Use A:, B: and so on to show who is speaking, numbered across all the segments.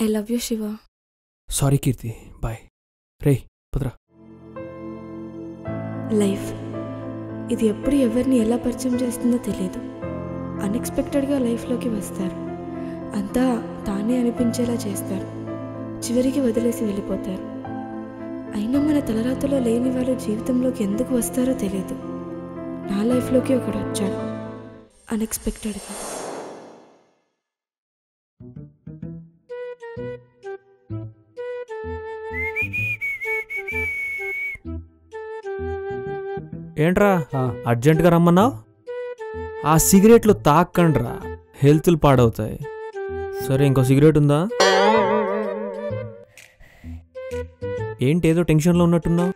A: I love you Shiva.
B: Sorry Keerthi, bye. రే పదరా.
A: Life ఇది ఎప్పుడు ఎవరిని ఎలా పరిచయం చేస్తుందో తెలియదు. అన్ఎక్స్పెక్టెడ్గా లైఫ్లోకి వస్తారు, అంతా తానే అనిపించేలా చేస్తారు, చివరికి వదిలేసి వెళ్ళిపోతారు. అయినా మన తలరాతలో లేని వాళ్ళు జీవితంలోకి ఎందుకు వస్తారో తెలియదు. నా లైఫ్లోకి ఒకడు వచ్చాడు అన్ఎక్స్పెక్టెడ్గా.
B: ఏంట్రా అర్జెంటుగా రమ్మన్నావు? ఆ సిగరెట్లు తాక్కండ్రా, హెల్త్లు పాడవుతాయి. సరే ఇంకో సిగరెట్ ఉందా? ఏంటి ఏదో టెన్షన్లో ఉన్నట్టున్నావు?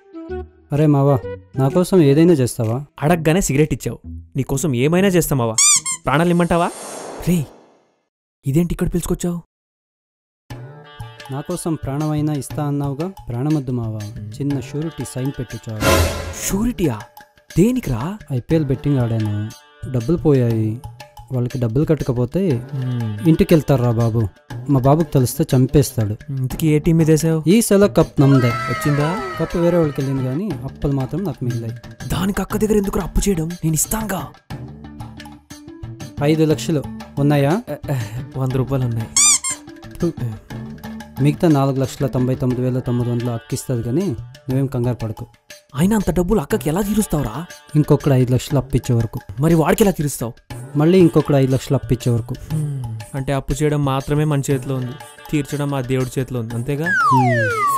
C: అరే మావా, నా కోసం ఏదైనా చేస్తావా?
B: అడగగానే సిగరెట్ ఇచ్చావు, నీకోసం ఏమైనా చేస్తామావా? ప్రాణాలు ఇమ్మంటావా? రే ఇదేంటి ఇక్కడ పిలుచుకొచ్చావు?
C: నా కోసం ప్రాణమైనా ఇస్తా అన్నావుగా. ప్రాణమద్దు మావా, చిన్న షూరిటీ సైన్ పెట్టు చాలు.
B: షూరిటీయా? దేనికిరా?
C: ఐపీఎల్ బెట్టింగ్ ఆడాను, డబ్బులు పోయాయి. వాళ్ళకి డబ్బులు కట్టకపోతే ఇంటికి వెళ్తారా బాబు. మా బాబుకి తెలిస్తే చంపేస్తాడు.
B: ఇంతకీ ఏ టీం మీద వేసావు?
C: ఈ సెల కప్ నమ్మదే.
B: వచ్చిందా?
C: కప్ వేరే వాళ్ళకి వెళ్ళింది కానీ అప్పులు మాత్రం నాకు మిగిలాయి.
B: దానికి అక్క దగ్గర ఎందుకు అప్పు చేయడం? నేను ఇస్తానుగా.
C: 5 లక్షలు ఉన్నాయా?
B: 100 రూపాయలు ఉన్నాయి.
C: మిగతా 4,99,900 అక్కిస్తుంది కానీ నువ్వేం కంగారు పడకు.
B: అయినా అంత డబ్బులు అక్కకి ఎలా తీరుస్తావురా?
C: ఇంకొకడు 5 లక్షలు అప్పిచ్చే వరకు.
B: మరి వాడికి ఎలా తీరుస్తావు?
C: మళ్ళీ ఇంకొకడు 5 లక్షలు అప్పిచ్చే వరకు.
B: అంటే అప్పు చేయడం మాత్రమే మన చేతిలో ఉంది, తీర్చడం మా దేవుడి చేతిలో ఉంది, అంతేగా?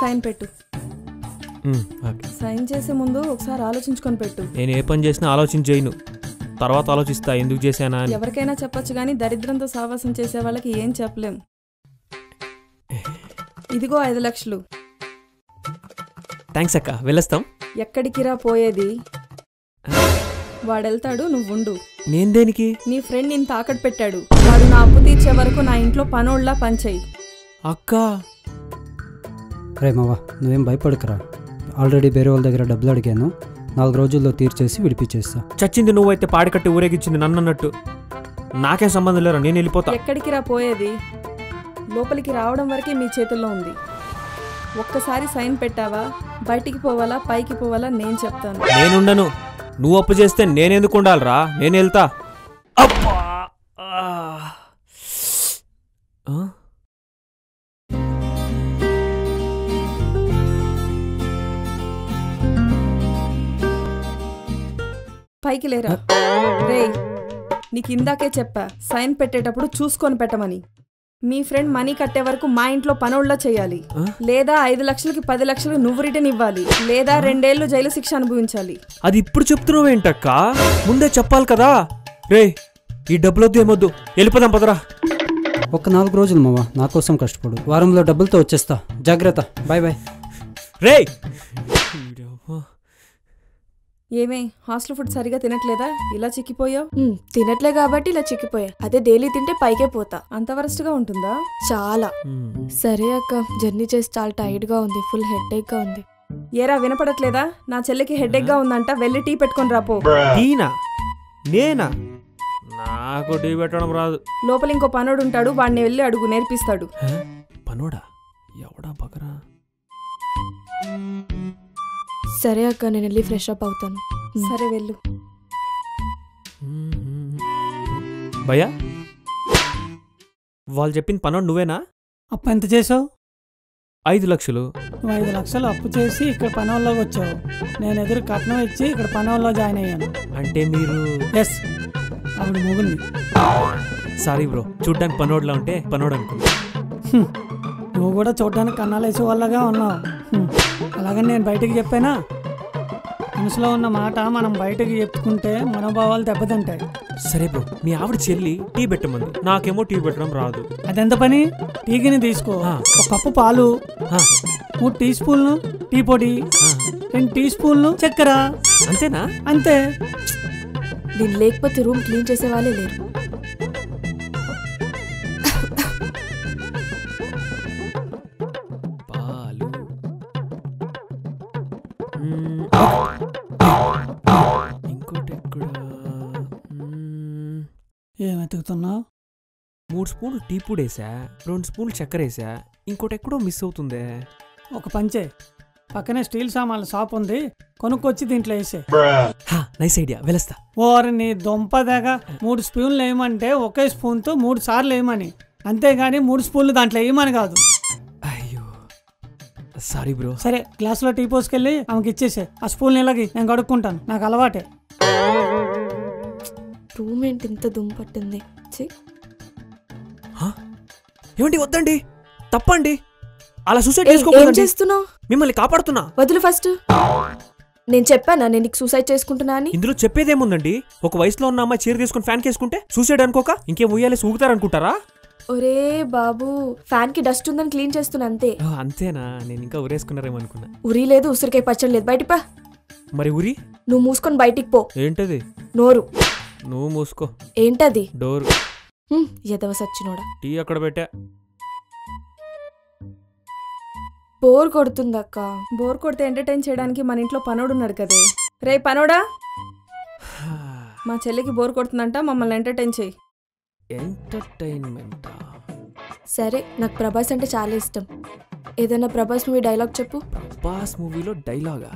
D: సైన్ పెట్టు. సైన్ చేసే ముందు ఒకసారి ఆలోచించుకొని పెట్టు.
B: నేను ఏ పని చేసినా ఆలోచించి చేయను, తర్వాత ఆలోచిస్తా ఎందుకు చేశానా.
D: ఎవరికైనా చెప్పొచ్చు కానీ దరిద్రంతో సావాసం చేసే వాళ్ళకి ఏం చెప్పలేం. ఇదిగో 5 లక్షలు.
B: థ్యాంక్స్ అక్క, వెళ్ళొస్తాం.
D: ఎక్కడికిరా పోయేది? వాడెళ్తాడు, నువ్వుండు.
B: నేను దేనికి?
D: నీ ఫ్రెండ్ ఇంత తాకట్టు పెట్టాడు, వాడు నా అప్పు తీర్చే వరకు నా ఇంట్లో పనోళ్ళ పనిచేయి.
B: అక్క
C: రే మావా, నువ్వేం భయపడకురా. ఆల్రెడీ వేరే వాళ్ళ దగ్గర డబ్బులు అడిగాను, 4 రోజుల్లో తీర్చేసి విడిపించేస్తా.
B: చచ్చింది నువ్వైతే, పాడికట్టి ఊరేగించింది నన్ను అన్నట్టు. నాకేం సంబంధం లేరా, నేను వెళ్ళిపోతా.
D: ఎక్కడికిరా పోయేది? లోపలికి రావడం వరకే మీ చేతుల్లో ఉంది. ఒక్కసారి సైన్ పెట్టావా, బయటికి పోవాలా పైకి పోవాలా నేను చెప్తాను.
B: నేనుండను, నువ్వు అప్పు చేస్తే నేనెందుకు ఉండాలిరా, నేను వెళ్తా.
D: పైకి లేరా. రే నీకు ఇందాకే చెప్పా సైన్ పెట్టేటప్పుడు చూసుకొని పెట్టమని. మీ ఫ్రెండ్ మనీ కట్టే వరకు మా ఇంట్లో పనోళ్ళ చేయాలి, లేదా 5 లక్షలకి 10 లక్షలు నువ్వు రిటర్న్ ఇవ్వాలి, లేదా 2 ఏళ్ళు జైలు శిక్ష అనుభవించాలి.
B: అది ఇప్పుడు చెప్తున్నావు ఏంటక్క? ముందే చెప్పాలి కదా. రే ఈ డబ్బులొద్దు ఏమొద్దు, వెళ్ళిపోదాం పదరా.
C: ఒక 4 రోజులు మావా, నా కోసం కష్టపడు. వారంలో డబ్బులతో వచ్చేస్తా. జాగ్రత్త, బాయ్ బాయ్.
B: రే
D: ఏమే హాస్టల్ ఫుడ్ సరిగా తినట్లేదా? ఇలా చిక్కిపోయావు.
A: తినట్లే కాబట్టి ఇలా చిక్కిపోయా, అదే డైలీ తింటే పైకే పోతా.
D: అంత వరస్ట్గా ఉంటుందా?
A: చాలా. సరే అక్క, జర్నీ చేసి చాలా టైర్డ్ గా ఉంది, ఫుల్ హెడేక్ గా ఉంది.
D: ఏరా వినపడట్లేదా? నా చెల్లికి హెడేక్ గా ఉందంట, వెళ్ళి టీ పెట్టుకొని రాపో.
B: టీనా? నేనా? నాకు టీ పెట్టడం రాదు.
D: లోపల ఇంకో పనోడు ఉంటాడు, వాడిని వెళ్ళి అడుగు, నేర్పిస్తాడు.
B: పనోడా? ఎవడా బకరా?
A: సరే అక్క, నేను వెళ్ళి ఫ్రెష్ అప్ అవుతాను.
D: సరే వెళ్ళు.
B: భయ్యా, వాళ్ళు చెప్పింది పనోడు నువ్వేనా?
E: అప్పు ఎంత చేసావు?
B: 5 లక్షలు.
E: నువ్వు 5 లక్షలు అప్పు చేసి ఇక్కడ పనోళ్ళకి వచ్చావు, నేను ఎదురు కట్నం ఇచ్చి ఇక్కడ పనోళ్ళలో జాయిన్ అయ్యాను.
B: అంటే మీరు?
E: ఎస్, ఆవిడ మొగుంది.
B: సారీ బ్రో, చూడ్డానికి పనోడ్లా ఉంటే పనోడు అనుకున్నా.
E: నువ్వు కూడా చూడడానికి కన్నాలేసే వాళ్ళగా ఉన్నావు. అలాగని నేను బయటకు చెప్పానా? మనసులో ఉన్న మాట మనం బయటకు చెప్పుకుంటే మనోభావాలు దెబ్బతింటాయి.
B: సరే బ్రో, మీ ఆవిడ చెల్లి టీ పెట్టమంది, నాకేమో టీ పెట్టడం రాదు.
E: అదెంత పని? టీకిని తీసుకో, 1 కప్పు పాలు, 3 టీ స్పూన్లు టీ పొడి, 2 టీ స్పూన్లు చక్కెర.
B: అంతేనా?
E: అంతే.
A: నేను లేకపోతే రూమ్ క్లీన్ చేసే వాళ్ళే లేరు.
E: ఏం వెతుకుతున్నావు?
B: 3 స్పూన్లు టీ పొడి వేసా, 2 స్పూన్లు చక్కెర వేసా, ఇంకోటి ఎక్కడో మిస్ అవుతుందే.
E: ఒక పంచే, పక్కనే స్టీల్ సామాన్ల షాప్ ఉంది, కొనుక్కొచ్చి దీంట్లో వేసే.
B: నైస్ ఐడియా, వెలుస్తా.
E: ఓరి నీ దొంపదాగా 3 స్పూన్లు వేయమంటే ఒకే స్పూన్తో 3 సార్లు వేయమని, అంతేగాని 3 స్పూన్లు దాంట్లో వేయమని కాదు.
B: అయ్యో సారీ బ్రో.
E: సరే గ్లాసులో టీ పోసుకెళ్ళి ఆమెకి ఇచ్చేసే. ఆ స్పూన్ ఇలాగి నేను కడుక్కుంటాను, నాకు అలవాటే.
A: రూమ్ ఏంటి ఇంత దుమ్ము పట్టింది.
B: ఏమండి వద్దండి, తప్పండి, అలా సూసైడ్
A: ఏం
B: చేసుకోకూడదండి.
A: చేస్తున్నావు?
B: మిమ్మల్ని కాపాడుతున్నా.
A: వదులు ఫస్ట్. నేను చెప్పానా నేను నీకు సూసైడ్ చేసుకుంటున్నా అని?
B: ఇందులో చెప్పేదేముందండి? ఒక వయసులో ఉన్న అమ్మాయి చీర తీసుకుని ఫ్యాన్ కేసుకుంటే సూసైడ్ అనుకోక ఇంకేం ఉయ్యాలి ఊగుతారనుకుంటారా?
A: ఒరే బాబు, ఫ్యాన్ కి డస్ట్ ఉందని క్లీన్ చేస్తున్నా అంతే.
B: అంతేనా? నేను ఇంకా ఉరేసుకున్నారేమో అనుకున్నా.
A: ఉరి లేదు, ఉసిరికాయ పచ్చడి లేదు, బయటికి పా.
B: మరి ఉరి?
A: నువ్వు మూసుకొని బయటికి పో.
B: ఏంటది?
A: నోరు.
B: నువ్వు మూసుకో.
A: ఏంటది?
B: డోర్.
A: ఎదవ సచ్చినోడా.
B: టీ అక్కడ పెట్టా.
A: బోర్ కొడుతుందక్క.
D: బోర్ కొడితే ఎంటర్టైన్ చేయడానికి మన ఇంట్లో పనోడున్నాడు కదే. రే పనోడా, మా చెల్లికి బోర్ కొడుతుందంట, మమ్మల్ని ఎంటర్టైన్ చేయి.
B: ఎంటర్టైన్మెంట్.
A: సరే, నాకు ప్రభాస్ అంటే చాలా ఇష్టం. ఏదైనా ప్రభాస్ మూవీ డైలాగ్ చెప్పు.
B: ప్రభాస్ మూవీలో డైలాగా?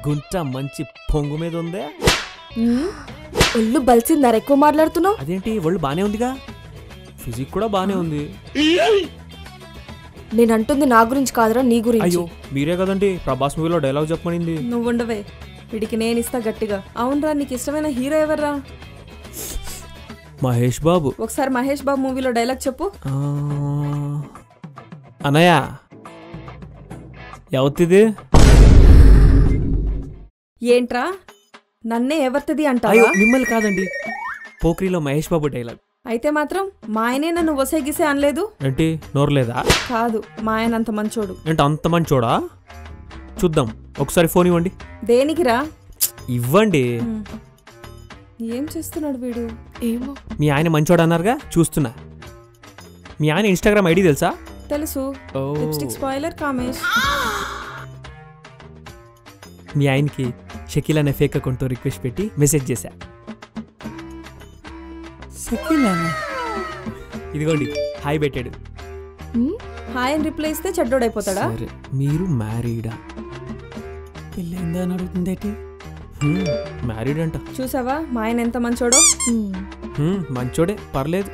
B: గుంట మంచి పొంగు మీద ఉందే.
A: ఒళ్ళు బలిసిందారా ఎక్కువ మాట్లాడుతున్నావు?
B: అదేంటి, ఒళ్ళు బానే ఉందిగా, ఫిజిక్ కూడా బానే ఉంది.
A: నేను అంటుంది నా గురించి కాదురా, నీ గురించి.
B: అయ్యో మీరే కదండి ప్రభాస్ మూవీలో డైలాగ్ చెప్పమనింది.
D: నువ్వుండవే, వీడికి నేను ఇస్తా గట్టిగా. అవునరా, నీకు ఇష్టమైన హీరో ఎవర్రా?
B: మహేష్ బాబు.
D: ఒకసారి మహేష్ బాబు మూవీలో డైలాగ్ చెప్పు.
B: అన్నయ్య ఎవరిది?
D: ఏంట్రా, నన్నే ఎవరిది అంటావా?
B: అయ్యో మిమ్మల్ని కాదండి, పోక్రీలో మహేష్ బాబు డైలాగ్.
D: అయితే మాత్రం మా ఆయనే నన్ను ఒసేగిసే అనలేదు.
B: ఏంటి నోరు లేదా?
D: కాదు, మా ఆయన అంత మంచోడు.
B: ఏంటి అంత మంచోడా? చూద్దాం, ఒకసారి ఫోన్ ఇవ్వండి.
D: దేనికిరా?
B: ఇవ్వండి.
D: ఏం చేస్తున్నాడు వీడు?
A: ఏమో.
B: మీ ఆయన మంచోడు అన్నారుగా, చూస్తున్నా. మీ ఆయన ఇన్స్టాగ్రామ్ ఐడి తెలుసా?
D: తెలుసు, లిప్స్టిక్ స్పాయిలర్ కామేష్.
B: మీ ఆయనకి షకీల్ అనే ఫేక్ అకౌంట్తో రిక్వెస్ట్ పెట్టి మెసేజ్ చేశా. ఇదిగోండి హాయ్ పెట్టాడు.
D: హాయ్ అని రిప్లై ఇస్తే చెడ్డోడైపోతాడా?
B: సరే, మీరు మ్యారీడా?
E: పెళ్ళైందా అని అడుగుతుందేంటి?
B: మ్యారీడ్ అంట.
D: చూసావా మా ఆయన ఎంత మంచోడో?
B: మంచోడే, పర్లేదు.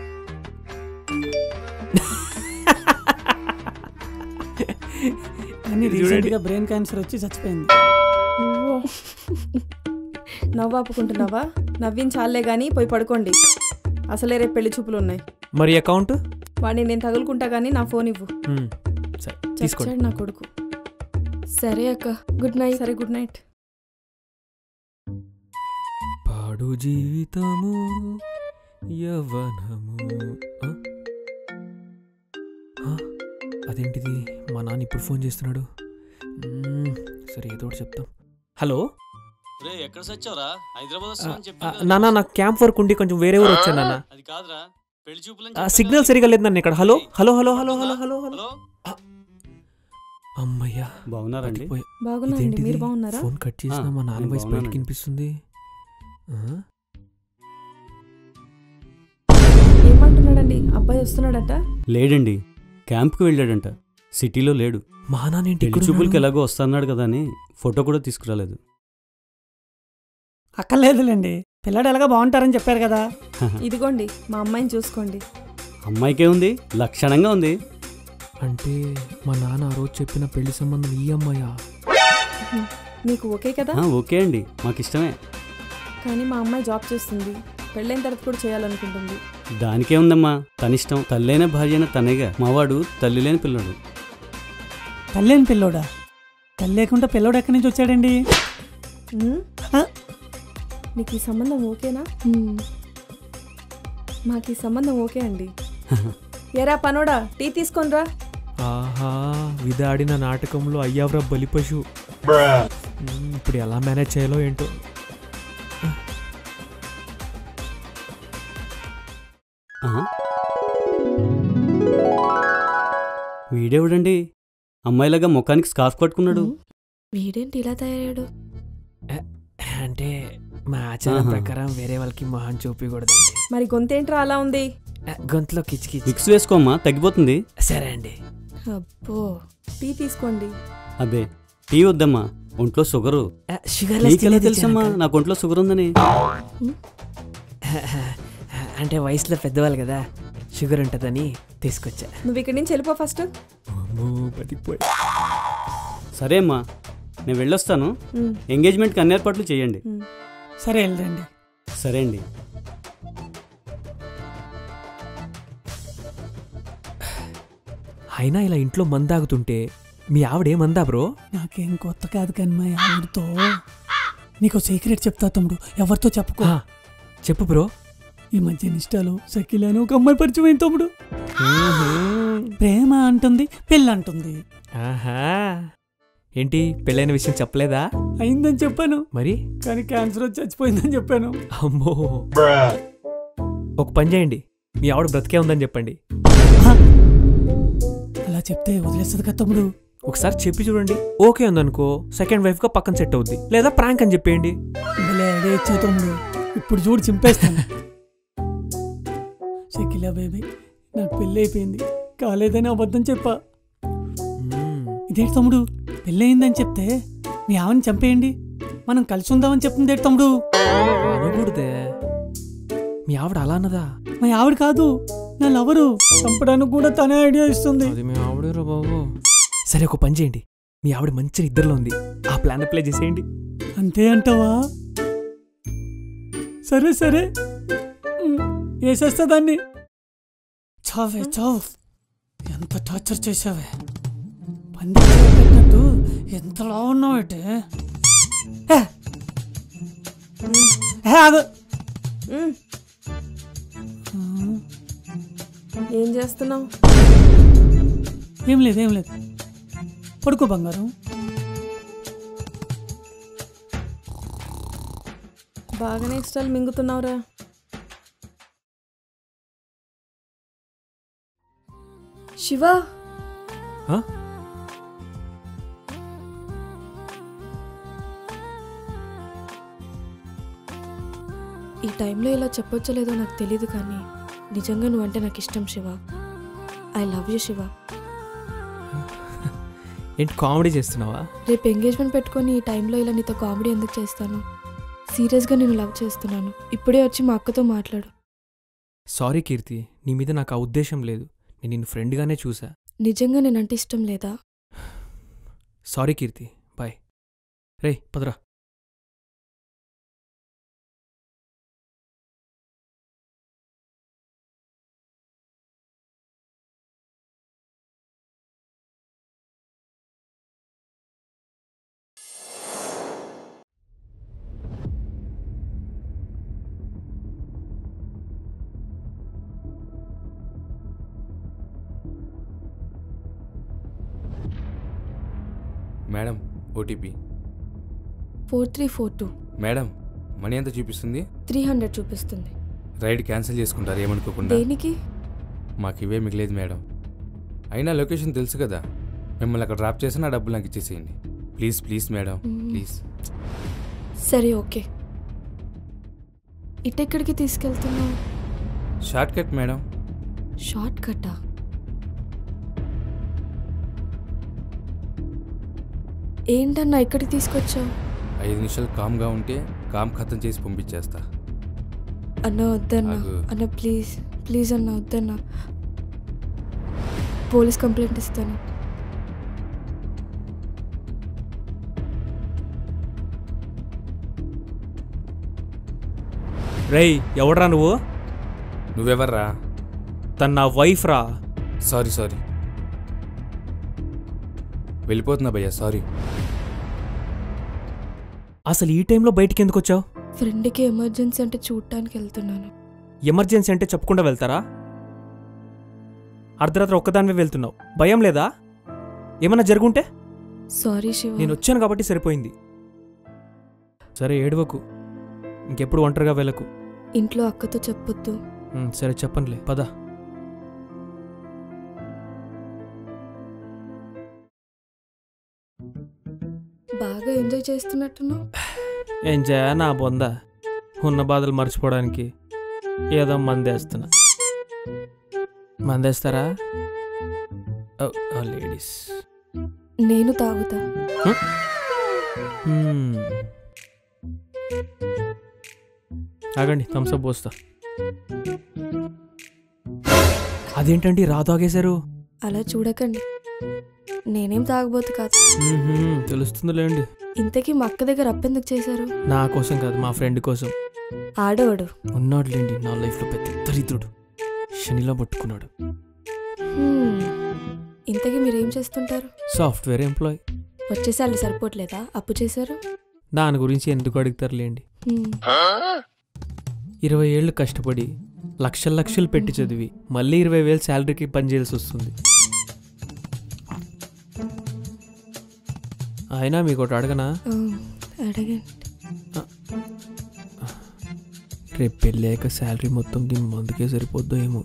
E: కానీ రీసెంట్గా బ్రెయిన్ క్యాన్సర్ వచ్చి చచ్చిపోయింది.
D: నవ్వాపుకుంటున్నావా? నవ్వించాలే గానీ పోయి పడుకోండి, అసలే రేపు పెళ్లి చూపులు ఉన్నాయి.
B: మరి అకౌంట్
D: వాడిని నేను తగులుకుంటా గానీ నా ఫోన్ ఇవ్వు. చచ్చాడు నా కొడుకు.
A: సరే అక్క, గుడ్ నైట్.
D: సరే గుడ్ నైట్.
B: పాడు జీవితము యవ్వనము. అదేంటిది, మా నాన్న ఇప్పుడు ఫోన్ చేస్తున్నాడు. సరే ఏదో ఒకటి చెప్తాం. హలో
F: ఎక్కడ సచ్చావురా? హైదరాబాద్
B: నాన్న, నాకు క్యాంప్ వర్క్ ఉండి కొంచెం వేరే ఊరు వచ్చాను నాన్న.
F: అది కాదురా, పెళ్లి చూపులు.
B: సిగ్నల్ సరిగా లేదు నన్ను ఇక్కడ. Hello hello hello hello hello hello hello. అమ్మయ్యా,
C: బాగున్నారండి?
D: బాగున్నారండి, మీరు బాగున్నారా?
B: ఫోన్ కట్ చేసిన మా నాన్న వాయిస్ బయటకి వినిపిస్తుంది.
D: ఏమంటున్నాడండి? అబ్బాయి వస్తున్నాడట?
C: లేడండి, క్యాంప్కి వెళ్ళాడంట, సిటీలో లేడు.
B: మా నాన్న ఏంటి
C: పెళ్లి చూపులకి ఎలాగో వస్తున్నాడు కదా అని ఫోటో కూడా తీసుకురాలేదు.
E: అక్కర్లేదులేండి, పిల్లాడు ఎలాగా బాగుంటారని చెప్పారు కదా.
D: ఇదిగోండి మా అమ్మాయిని చూసుకోండి.
C: అమ్మాయికే ఉంది, లక్షణంగా ఉంది.
B: అంటే మా నాన్న ఆ రోజు చెప్పిన పెళ్లి సంబంధం ఈ అమ్మాయా?
D: మీకు ఓకే కదా?
C: ఓకే అండి, మాకు ఇష్టమే.
D: కానీ మా అమ్మాయి జాబ్ చేస్తుంది, పెళ్ళైన తర్వాత కూడా చేయాలనుకుంటుంది.
C: దానికే ఉందమ్మా, తనిష్టం. తల్లైన భార్య అయిన తనేగా. మావాడు తల్లి లేని పిల్లడు.
E: తల్లేని పిల్లోడా? తల్లి లేకుండా పిల్లోడు ఎక్కడి నుంచి వచ్చాడండి?
D: నీకు ఈ సంబంధం ఓకేనా? మాకు ఈ సంబంధం ఓకే అండి. ఎరా పనోడా, టీ తీసుకొనిరా.
B: ఆహా, విధాడిన నాటకంలో అయ్యావ్రా బలిపశు. ఇప్పుడు ఎలా మేనేజ్ చేయాలో ఏంటో.
C: వీడేవిడండి అమ్మాయిలాగా ముఖానికి స్కార్ఫ్ కట్టుకున్నాడు?
A: వీడేంటి ఇలా తయారయ్యాడు?
B: అంటే మా ఆచారం
C: ఆహా.
B: ప్రకారం వేరే వాళ్ళకి మొహం చూపించకూడదండి.
D: మరి గొంతేంట్రా అలా ఉంది?
B: గొంతులో కిచ్చి
C: విక్స్ వేసుకోమ్మా, తగ్గిపోతుంది.
B: సరే అండి.
A: అబ్బో,
D: టీ తీసుకోండి.
C: అదే టీ వద్దమ్మా, ఒంట్లో షుగరు.
B: షుగర్
C: నీకెలా తెలుసమ్మా నాకు ఒంట్లో షుగర్ ఉందని?
B: అంటే వయసులో పెద్దవాళ్ళు కదా, షుగర్ ఉంటుందని తీసుకొచ్చా.
D: నువ్వు ఇక్కడి నుంచి వెళ్ళిపో ఫస్ట్.
C: సరే అమ్మా, నేను వెళ్ళొస్తాను. ఎంగేజ్మెంట్కి అన్ని ఏర్పాట్లు చేయండి.
E: సరే వెళ్ళండి.
C: సరే అండి.
B: అయినా ఇలా ఇంట్లో మందాగుతుంటే మీ ఆవిడే మందా బ్రో?
E: నాకేం కొత్త కాదు కానీ మా ఆవిడతో నీకు సీక్రెట్ చెప్తా తమ్ముడు, ఎవరితో చెప్పుకో.
B: చెప్పు బ్రో.
E: ఈ మధ్య ఇన్స్టాలో సఖిల అని ఒక అమ్మాయి పరిచయం అయింది తమ్ముడు. ప్రేమ అంటుంది, పెళ్ళి అంటుంది.
B: ఆహా, ఏంటి పెళ్ళైన విషయం చెప్పలేదా?
E: అయిందని చెప్పాను,
B: మరి
E: కానీ క్యాన్సర్ వచ్చి చచ్చిపోయిందని చెప్పాను.
B: అమ్మో, ఒక పని చేయండి, మీ ఆవిడ బ్రతికే ఉందని చెప్పండి.
E: అలా చెప్తే వదిలేస్తుంది కదా తమ్ముడు.
B: ఒకసారి చెప్పి చూడండి, ఓకే ఉందనుకో సెకండ్ వైఫ్ గా పక్కన సెట్ అవుద్ది, లేదా ప్రాంక్ అని చెప్పేయండి.
E: అదే ఇచ్చే తమ్ముడు, ఇప్పుడు చూడు చింపేస్తాను. షకిలా బేబీ, నాకు పెళ్ళి అయిపోయింది, కాలేదని అబద్ధం చెప్పా. ఇదేంటి తమ్ముడు, పెళ్ళి అయిందని చెప్తే మీ ఆవిడని చంపేయండి, మనం కలిసి ఉందామని చెప్తుంది తమ్ముడు.
B: అనకూడదే, మీ ఆవిడ అలా అన్నదా?
E: మా ఆవిడ కాదు, నా లవరు. చంపడానికి కూడా తనే ఐడియా ఇస్తుంది.
B: అది మీ ఆవిడేరా బాబు. సరే ఒక పని చేయండి, మీ ఆవిడ మంచి నిద్రలో ఉంది, ఆ ప్లాన్ అప్లై చేసేయండి.
E: అంతే అంటావా? సరే సరే, వేసేస్తా దాన్ని. చావే చావు, ఎంత టార్చర్ చేసావే. పంది పెట్టినట్టు ఎంతలా ఉన్నావేటే.
D: ఏం చేస్తున్నావు?
E: ఏం లేదు ఏం లేదు, పడుకో బంగారం.
D: బాగానే ఇష్టాలు మింగుతున్నావురా.
A: శివ, ఈ టైంలో ఇలా చెప్పొచ్చో లేదో నాకు తెలీదు, కానీ నిజంగా నువ్వంటే నాకు ఇష్టం Shiva. I love you Shiva.
B: ఏంటి కామెడీ చేస్తున్నావా?
A: రేపు ఎంగేజ్మెంట్ పెట్టుకొని ఈ టైంలో ఇలా నీతో కామెడీ ఎందుకు చేస్తాను? సీరియస్గా నేను లవ్ చేస్తున్నాను. ఇప్పుడే వచ్చి మా అక్కతో మాట్లాడు.
B: సారీ కీర్తి, నీ మీద నాకు ఆ ఉద్దేశం లేదు, నేను నిన్ను ఫ్రెండ్గానే చూసా.
A: నిజంగా నేనంటే ఇష్టం లేదా?
B: Sorry Keerthi, bye. రే పదరా.
G: Madam OTP.
A: 4342.
G: మేడం మనీ ఎంత చూపిస్తుంది?
A: 300 చూపిస్తుంది.
G: రైడ్ క్యాన్సిల్ చేసుకుంటారు ఏమనుకోకుండా.
A: దేనికి?
G: మాకు ఇవే మిగిలేదు మేడం. అయినా లొకేషన్ తెలుసు కదా, మిమ్మల్ని అక్కడ డ్రాప్ చేసి నా డబ్బులు నాకు ఇచ్చేసేయండి ప్లీజ్. Please madam please.
A: సరే ఓకే. ఇటెక్కడికి తీసుకెళ్తున్నావు?
G: Short cut madam.
A: షార్ట్ కట్టా? ఏంటన్నా ఇక్కడికి తీసుకొచ్చావు?
G: 5 నిమిషాలు కామ్గా ఉంటే కామ్ ఖతం చేసి పంపించేస్తా.
A: అన్న వద్దన్నా, అన్న ప్లీజ్ ప్లీజ్ అన్న వద్దన్నా, పోలీస్ కంప్లైంట్ ఇస్తాను.
B: రేయ్ ఎవడ్రా నువ్వు?
G: నువ్వెవర్రా?
B: తన నా వైఫ్ రా.
G: సారీ సారీ, వెళ్ళిపోతున్నా భయ్యా, సారీ.
B: అసలు ఈ టైంలో బయటికి ఎందుకు వచ్చావు?
A: ఫ్రెండ్కి ఎమర్జెన్సీ అంటే చూడటానికి వెళ్తున్నాను.
B: ఎమర్జెన్సీ అంటే చెప్పకుండా వెళ్తారా? అర్ధరాత్రి ఒక్కదానివే వెళ్తున్నావు, భయం లేదా? ఏమన్నా జరుగుంటే?
A: సారీ శివ.
B: నేను వచ్చాను కాబట్టి సరిపోయింది. సరే ఏడవకు, ఇంకెప్పుడు ఒంటరిగా వెళ్ళకు.
A: ఇంట్లో అక్కతో చెప్పొద్దు.
B: సరే చెప్పనులే, పద.
A: బాగా ఎంజాయ్ చేస్తున్నట్టున్నావు.
B: ఎంజాయ్ నా బొంద, ఉన్న బాధలు మర్చిపోవడానికి ఏదో మందేస్తున్నా. మందేస్తారా లేడీస్?
A: నేను తాగుతా.
B: ఆగండి, థమ్స్అప్ పోస్తా. అదేంటండి రా తాగేశారు?
A: అలా చూడకండి, నేనేం తాగబోతు కాదు.
B: తెలుస్తుందిలేండి.
A: ఇంతకీ మా అక్క దగ్గర అప్పెందుకు చేశారు?
B: నా కోసం కాదు, మా ఫ్రెండ్ కోసం.
A: ఆడవాడు
B: ఉన్నాడులేండి నా లైఫ్లో పెద్ద దరిద్రుడు, శనిలా పట్టుకున్నాడు.
A: ఇంతకీ మీరేం చేస్తుంటారు?
B: Software employee.
A: వచ్చేసారి సరిపోవట్లేదా? అప్పు చేశారు.
B: దాని గురించి ఎందుకు అడుగుతారులేండి. 20 ఏళ్ళు కష్టపడి లక్షలు పెట్టి చదివి మళ్ళీ 20,000 శాలరీకి పనిచేయాల్సి వస్తుంది. అయినా మీకు ఒకటి అడగనా?
A: అడగండి.
B: రేపు పెళ్ళాక శాలరీ మొత్తం దీని మందుకే సరిపోద్దో ఏమో.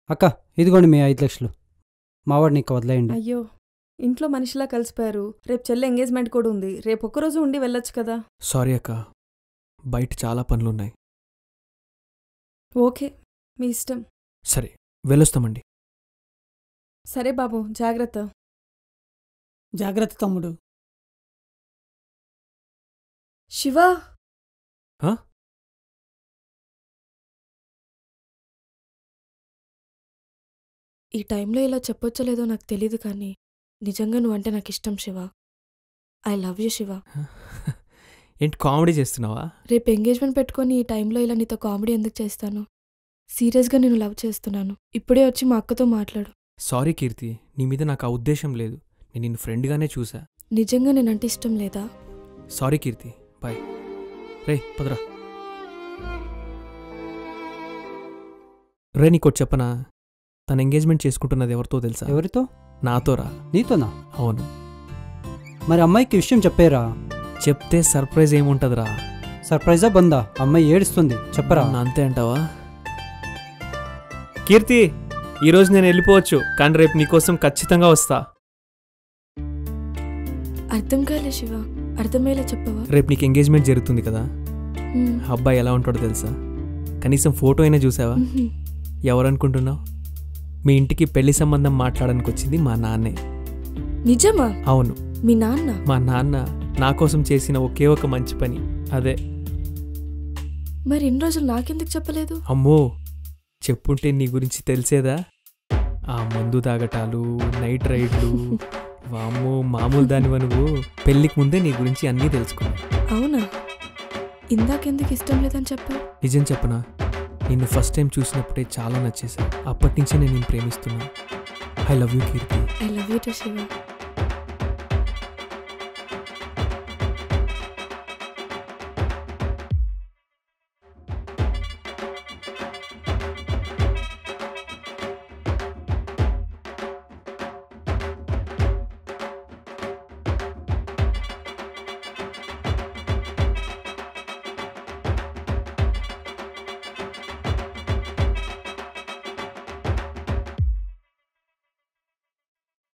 C: అక్క ఇదిగోండి మీ 5 లక్షలు. మావాడు నీకు వదిలేయండి.
D: అయ్యో, ఇంట్లో మనిషిలా కలిసిపోయారు. రేపు చెల్లె ఎంగేజ్మెంట్ కూడా ఉంది. రేపు ఒక్కరోజు ఉండి వెళ్ళొచ్చు కదా.
B: సారీ అక్క, బయట చాలా పనులున్నాయి.
D: ఓకే, మీ ఇష్టం.
B: సరే వెళ్ళొస్తామండి.
D: సరే బాబు, జాగ్రత్త.
E: జాగ్రత్త తమ్ముడు.
A: శివ, ఈ టైంలో ఇలా చెప్పొచ్చో లేదో నాకు తెలీదు, కానీ నిజంగా నువ్వంటే నాకు ఇష్టం Shiva. I love you Shiva.
B: ఏంటి కామెడీ చేస్తున్నావా?
A: రేపు ఎంగేజ్మెంట్ పెట్టుకొని ఈ టైంలో ఇలా నీతో కామెడీ ఎందుకు చేస్తాను? సీరియస్గా నేను లవ్ చేస్తున్నాను. ఇప్పుడే వచ్చి మా అక్కతో మాట్లాడు.
B: సారీ కీర్తి, నీ మీద నాకు ఆ ఉద్దేశం లేదు. నేను నిన్ను ఫ్రెండ్గానే చూసా.
A: నిజంగా నేనంటే ఇష్టం లేదా?
B: Sorry Keerthi, bye. రే పదరా. రే నీకోటి చెప్పనా? తన ఎంగేజ్మెంట్ చేసుకుంటున్నది ఎవరితో తెలుసా?
C: ఎవరితో?
B: నాతోరా.
C: నీతోనా?
B: అవును.
C: మరి అమ్మాయికి విషయం చెప్పేరా?
B: చెప్తే సర్ప్రైజ్ ఏముంటదిరా?
C: సర్ప్రైజా బందా? అమ్మాయి ఏడుస్తుంది, చెప్పరా?
B: అంతే అంటావా? కీర్తి, ఈరోజు నేను వెళ్ళిపోవచ్చు, కానీ రేపు నీకోసం ఖచ్చితంగా వస్తా.
A: అర్థం కాలే శివ, అర్థమయ్యేలా చెప్పవా?
B: రేపు నీకు ఎంగేజ్మెంట్ జరుగుతుంది కదా, అబ్బాయి ఎలా ఉంటాడో తెలుసా? కనీసం ఫోటో అయినా చూసావా? ఎవరనుకుంటున్నావు? మీ ఇంటికి పెళ్లి సంబంధం మాట్లాడడానికి వచ్చింది మా నాన్నే.
A: నిజమా?
B: అవును.
A: మీ నాన్న?
B: మా నాన్న నా కోసం చేసిన ఒకే ఒక మంచి పని అదే.
A: మరి ఇన్ని రోజులు నాకెందుకు చెప్పలేదు?
B: అమ్మో, చెప్పుంటే నీ గురించి తెలిసేదా? ఆ మందు తాగటాలు, నైట్ రైడ్లు, వామ్మో మామూలు దానివా నువ్వు? పెళ్ళికి ముందే నీ గురించి అన్నీ తెలుసుకున్నా.
A: అవునా? ఇందాకెందుకు ఇష్టం లేదని చెప్పావు?
B: నిజం చెప్పనా, నిన్ను ఫస్ట్ టైం చూసినప్పుడే చాలా నచ్చేసా. అప్పటి నుంచే నేను ప్రేమిస్తున్నా. I love you Keerthi.
A: I love you too Shiva.